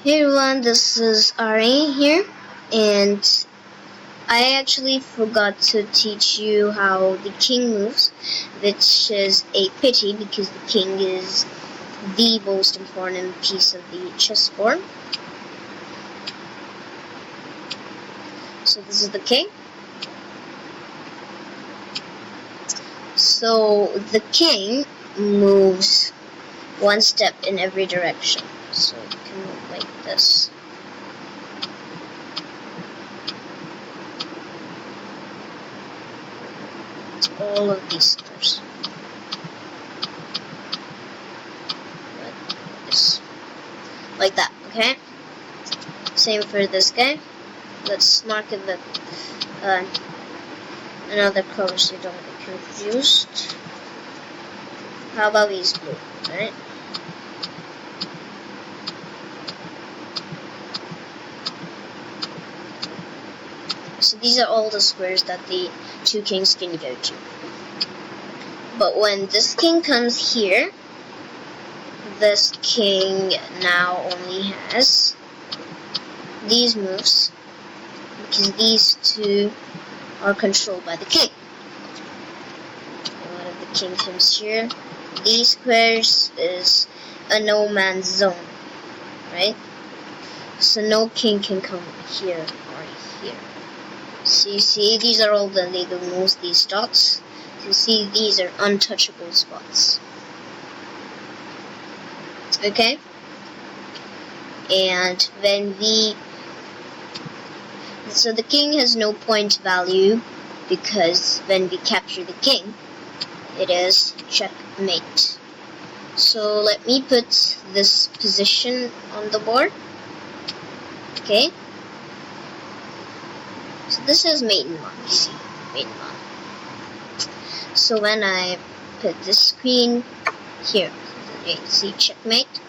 Hey everyone, this is Ari here, and I actually forgot to teach you how the king moves, which is a pity because the king is the most important piece of the chessboard. So this is the king. So the king moves one step in every direction. So you can move like this. All of these squares. Like that, okay? Same for this guy. Let's mark it with another color so you don't get confused. How about these blue, right? So these are all the squares that the two kings can go to. But when this king comes here, this king now only has these moves because these two are controlled by the king. And when the king comes here, these squares is a no man's zone, right? So no king can come here or here. So you see, these are all the legal moves, these dots. You see, these are untouchable spots. Okay? And when so the king has no point value because when we capture the king, it is checkmate. So let me put this position on the board. Okay? So this is mate and pawn, you see, mate and pawn. So when I put this queen here, you see checkmate.